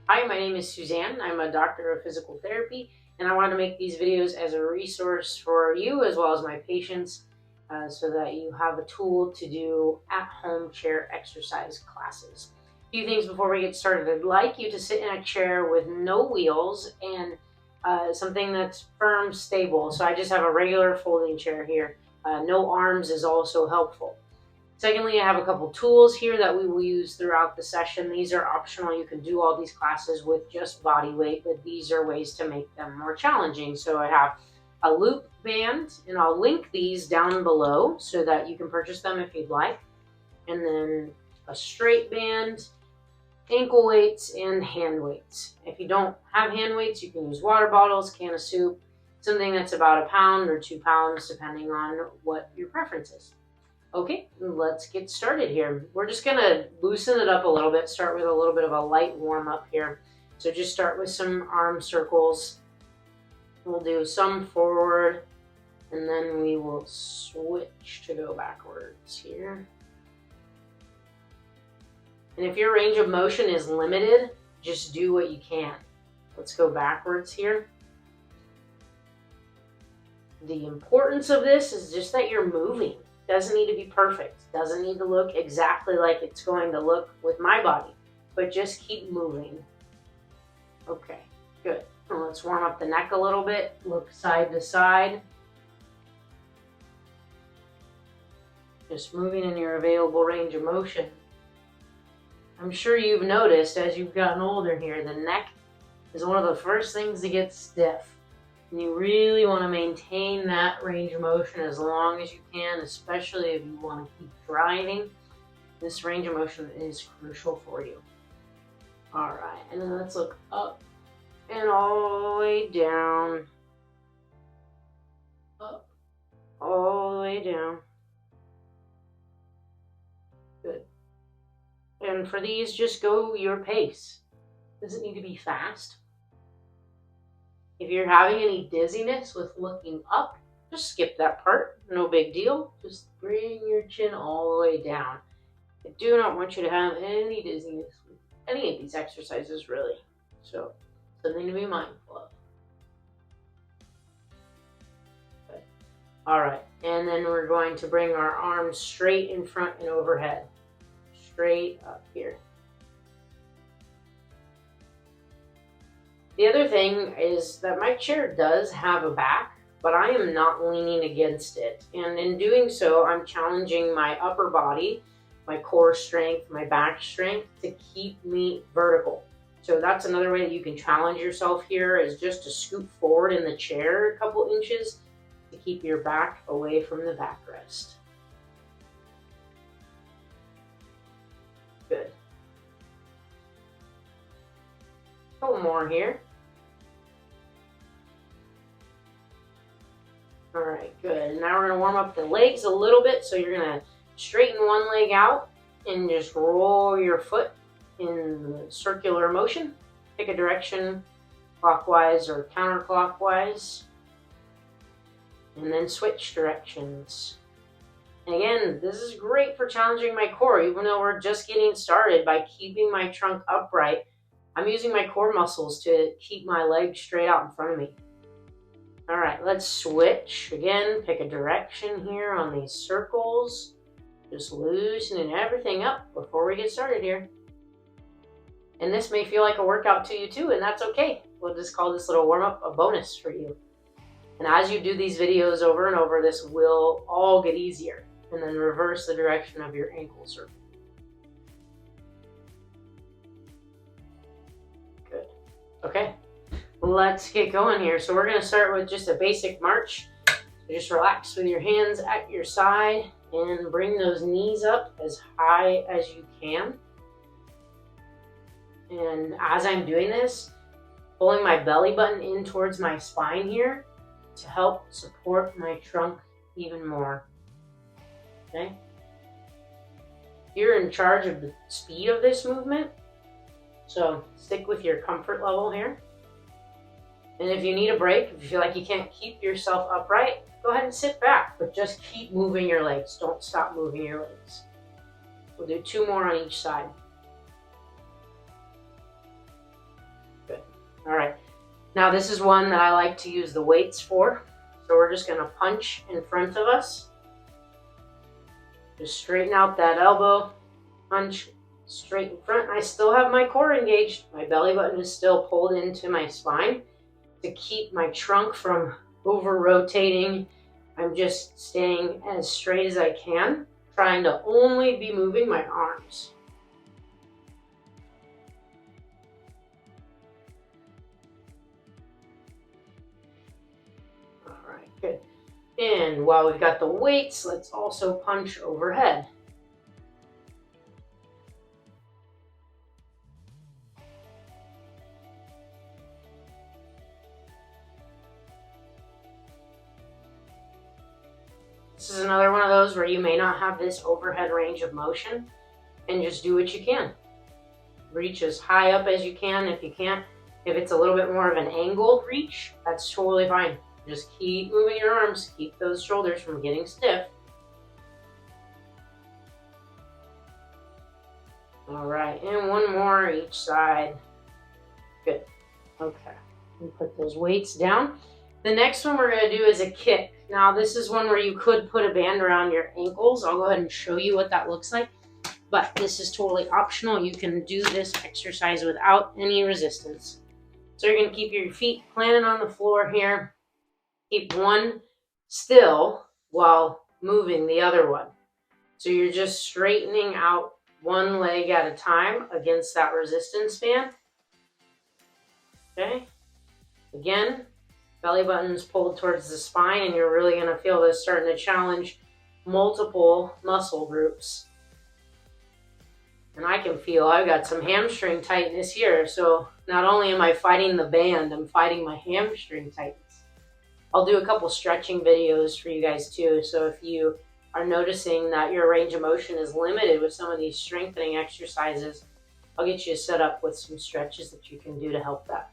Hi, my name is Suzanne. I'm a doctor of physical therapy, and I wanted to make these videos as a resource for you as well as my patients so that you have a tool to do at-home chair exercise classes. A few things before we get started. I'd like you to sit in a chair with no wheels and something that's firm, stable. So I just have a regular folding chair here. No arms is also helpful. Secondly, I have a couple tools here that we will use throughout the session. These are optional. You can do all these classes with just body weight, but these are ways to make them more challenging. So I have a loop band, and I'll link these down below so that you can purchase them if you'd like. And then a straight band, ankle weights, and hand weights. If you don't have hand weights, you can use water bottles, can of soup, something that's about 1 pound or 2 pounds, depending on what your preference is. Okay, let's get started here. We're just gonna loosen it up a little bit, start with a little bit of a light warm up here. So just start with some arm circles. We'll do some forward, and then we will switch to go backwards here. And if your range of motion is limited, just do what you can. Let's go backwards here. The importance of this is just that you're moving. Doesn't need to be perfect. Doesn't need to look exactly like it's going to look with my body, but just keep moving. Okay, good. Now let's warm up the neck a little bit. Look side to side. Just moving in your available range of motion. I'm sure you've noticed as you've gotten older here, the neck is one of the first things to get stiff. And you really want to maintain that range of motion as long as you can, especially if you want to keep driving. This range of motion is crucial for you. All right, and then let's look up and all the way down. Up, all the way down. Good. And for these, just go your pace. Doesn't need to be fast. If you're having any dizziness with looking up, just skip that part. No big deal. Just bring your chin all the way down. I do not want you to have any dizziness with any of these exercises, really. So, something to be mindful of. Okay. All right, and then we're going to bring our arms straight in front and overhead. Straight up here. The other thing is that my chair does have a back, but I am not leaning against it. And in doing so, I'm challenging my upper body, my core strength, my back strength to keep me vertical. So that's another way that you can challenge yourself here, is just to scoot forward in the chair a couple inches to keep your back away from the backrest. Good. A couple more here. All right, good. Now we're gonna warm up the legs a little bit. So you're gonna straighten one leg out and just roll your foot in circular motion. Pick a direction, clockwise or counterclockwise, and then switch directions. And again, this is great for challenging my core, even though we're just getting started. By keeping my trunk upright, I'm using my core muscles to keep my legs straight out in front of me. All right, let's switch. Again, pick a direction here on these circles. Just loosening everything up before we get started here. And this may feel like a workout to you too, and that's okay. We'll just call this little warm-up a bonus for you. And as you do these videos over and over, this will all get easier. And then reverse the direction of your ankle circle. Good. Okay. Let's get going here. So we're going to start with just a basic march. So just relax with your hands at your side and bring those knees up as high as you can. And as I'm doing this, pulling my belly button in towards my spine here to help support my trunk even more. Okay? You're in charge of the speed of this movement, so stick with your comfort level here. And if you need a break, if you feel like you can't keep yourself upright, go ahead and sit back, but just keep moving your legs. Don't stop moving your legs. We'll do 2 more on each side. All right. Now this is one that I like to use the weights for. So we're just going to punch in front of us. Just straighten out that elbow, punch straight in front. I still have my core engaged. My belly button is still pulled into my spine to keep my trunk from over rotating. I'm just staying as straight as I can, trying to only be moving my arms. All right, good. And while we've got the weights, let's also punch overhead. This is another one of those where you may not have this overhead range of motion, and just do what you can. Reach as high up as you can if you can't. If it's a little bit more of an angled reach, that's totally fine. Just keep moving your arms, keep those shoulders from getting stiff. All right, and one more each side. Good. Okay, and put those weights down. The next one we're going to do is a kick. Now this is one where you could put a band around your ankles. I'll go ahead and show you what that looks like, but this is totally optional. You can do this exercise without any resistance. So you're going to keep your feet planted on the floor here. Keep one still while moving the other one. So you're just straightening out one leg at a time against that resistance band. Okay. Again, belly button's pulled towards the spine, and you're really going to feel this starting to challenge multiple muscle groups. And I can feel I've got some hamstring tightness here. So not only am I fighting the band, I'm fighting my hamstring tightness. I'll do a couple stretching videos for you guys too. So if you are noticing that your range of motion is limited with some of these strengthening exercises, I'll get you set up with some stretches that you can do to help that.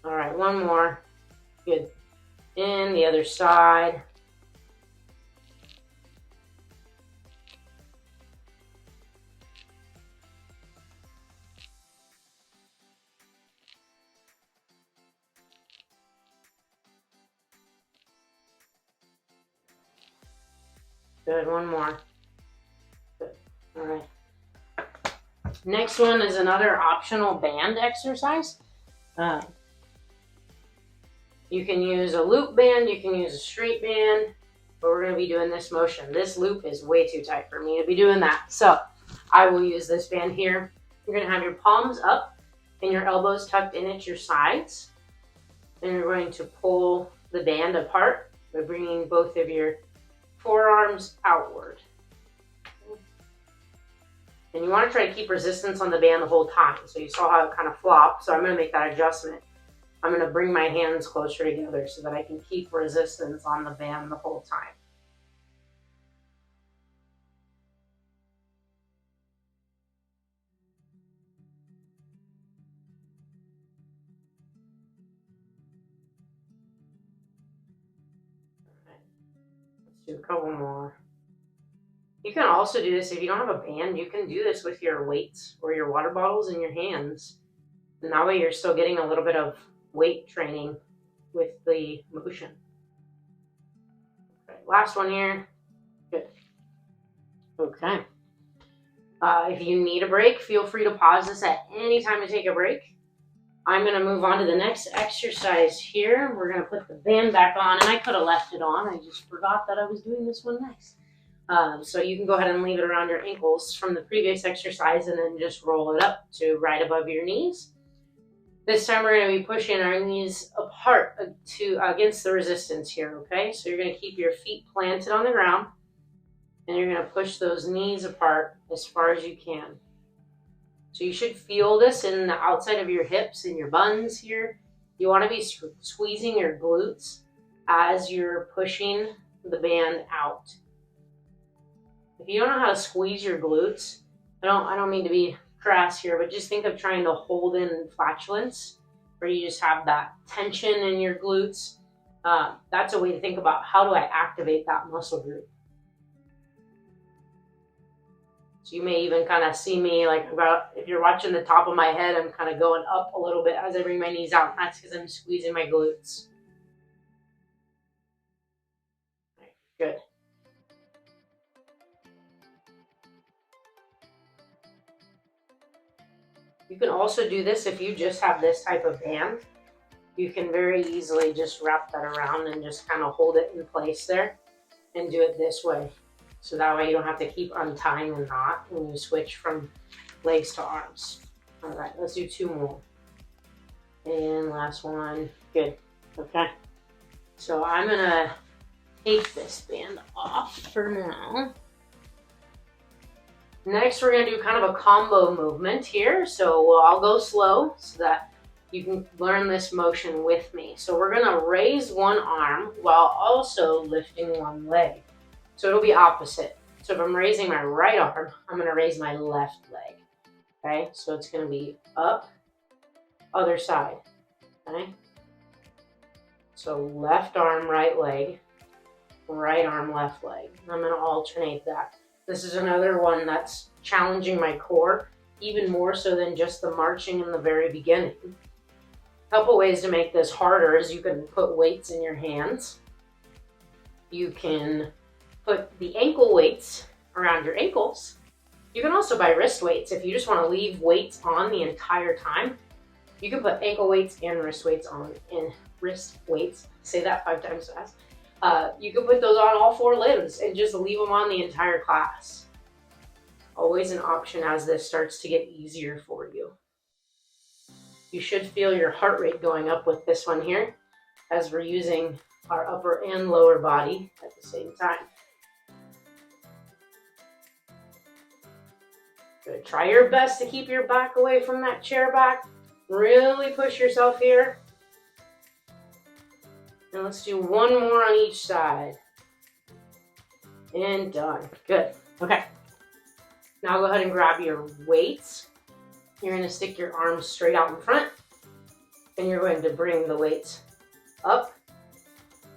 All right, one more. Good. And the other side. Good, one more. Good. All right. Next one is another optional band exercise. You can use a loop band, you can use a straight band, but we're going to be doing this motion. This loop is way too tight for me to be doing that. So I will use this band here. You're going to have your palms up and your elbows tucked in at your sides. And you're going to pull the band apart by bringing both of your forearms outward. And you want to try to keep resistance on the band the whole time. So you saw how it kind of flopped. So I'm going to make that adjustment. I'm going to bring my hands closer together so that I can keep resistance on the band the whole time. All right. Let's do a couple more. You can also do this if you don't have a band. You can do this with your weights or your water bottles in your hands. And that way you're still getting a little bit of weight training with the motion. Okay, last one here. Good. Okay. If you need a break, feel free to pause this at any time to take a break. I'm going to move on to the next exercise here. We're going to put the band back on, and I could have left it on. I just forgot that I was doing this one next. So you can go ahead and leave it around your ankles from the previous exercise and then just roll it up to right above your knees. This time we're going to be pushing our knees apart against the resistance here, okay? So you're going to keep your feet planted on the ground, and you're going to push those knees apart as far as you can. So you should feel this in the outside of your hips and your buns here. You want to be squeezing your glutes as you're pushing the band out. If you don't know how to squeeze your glutes, I don't mean to be crass here, but just think of trying to hold in flatulence, where you just have that tension in your glutes. That's a way to think about how do I activate that muscle group. So you may even kind of see me, like, if you're watching the top of my head, I'm kind of going up a little bit as I bring my knees out. And that's because I'm squeezing my glutes. Right, good. You can also do this if you just have this type of band. You can very easily just wrap that around and just kind of hold it in place there and do it this way. So that way you don't have to keep untying the knot when you switch from legs to arms. All right, let's do 2 more. And last one. Good. Okay. So I'm going to take this band off for now. Next, we're going to do kind of a combo movement here. So I'll go slow so that you can learn this motion with me. So we're going to raise one arm while also lifting one leg. So it'll be opposite. So if I'm raising my right arm, I'm going to raise my left leg. Okay, so it's going to be up, other side. Okay, so left arm, right leg, right arm, left leg. I'm going to alternate that. This is another one that's challenging my core, even more so than just the marching in the very beginning. A couple ways to make this harder is you can put weights in your hands. You can put the ankle weights around your ankles. You can also buy wrist weights. If you just want to leave weights on the entire time, you can put ankle weights and wrist weights on, and wrist weights, say that 5 times fast. You can put those on all 4 limbs and just leave them on the entire class. Always an option as this starts to get easier for you. You should feel your heart rate going up with this one here as we're using our upper and lower body at the same time. Good. Try your best to keep your back away from that chair back. Really push yourself here. And let's do 1 more on each side. And done. Good. Okay. Now go ahead and grab your weights. You're going to stick your arms straight out in front. And you're going to bring the weights up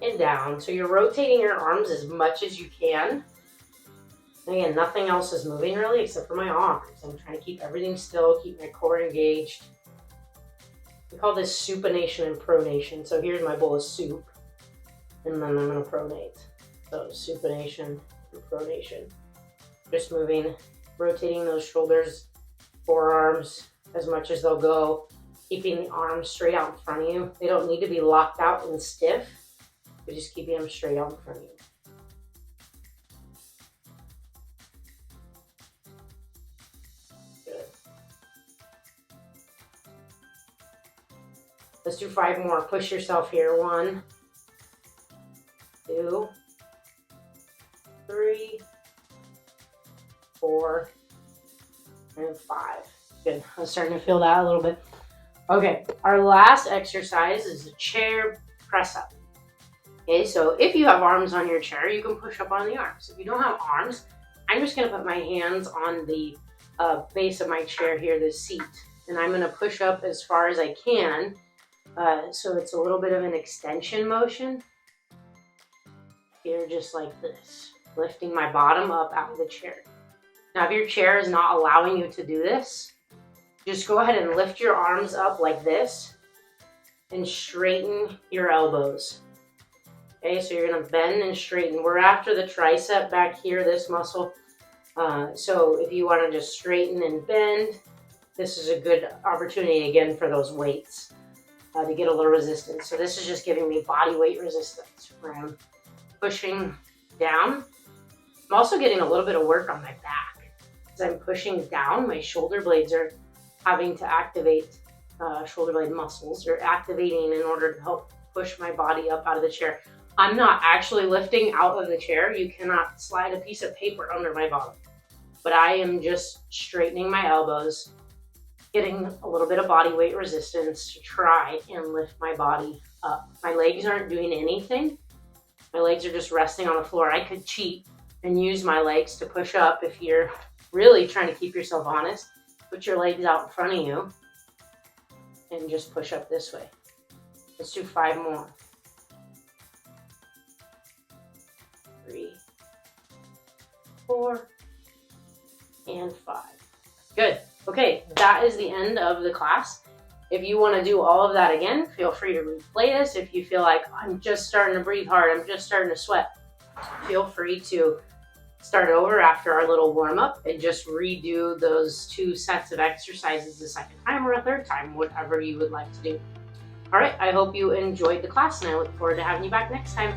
and down. So you're rotating your arms as much as you can. And again, nothing else is moving really except for my arms. I'm trying to keep everything still, keep my core engaged. We call this supination and pronation. So here's my bowl of soup. And then I'm going to pronate. So supination and pronation. Just moving, rotating those shoulders, forearms as much as they'll go. Keeping the arms straight out in front of you. They don't need to be locked out and stiff. But just keeping them straight out in front of you. Good. Let's do 5 more. Push yourself here. 1, 2, 3, 4, and 5. Good. I'm starting to feel that a little bit. Okay, our last exercise is a chair press up. Okay, so if you have arms on your chair, you can push up on the arms. If you don't have arms, I'm just going to put my hands on the base of my chair here, the seat, and I'm going to push up as far as I can. So it's a little bit of an extension motion. Here, just like this, lifting my bottom up out of the chair. Now, if your chair is not allowing you to do this, just go ahead and lift your arms up like this and straighten your elbows. Okay, so you're going to bend and straighten. We're after the tricep back here, this muscle. So if you want to just straighten and bend, this is a good opportunity again for those weights to get a little resistance. So this is just giving me body weight resistance where I'm pushing down. I'm also getting a little bit of work on my back. As I'm pushing down, my shoulder blades are having to activate shoulder blade muscles. They're activating in order to help push my body up out of the chair. I'm not actually lifting out of the chair. You cannot slide a piece of paper under my bottom. But I am just straightening my elbows, getting a little bit of body weight resistance to try and lift my body up. My legs aren't doing anything. My legs are just resting on the floor. I could cheat and use my legs to push up if you're really trying to keep yourself honest. Put your legs out in front of you and just push up this way. Let's do 5 more. 3, 4, and 5. Good. Okay, that is the end of the class. If you want to do all of that again, feel free to replay this. If you feel like, I'm just starting to breathe hard, I'm just starting to sweat, feel free to start over after our little warm-up and just redo those 2 sets of exercises a second time or a third time, whatever you would like to do. All right, I hope you enjoyed the class, and I look forward to having you back next time.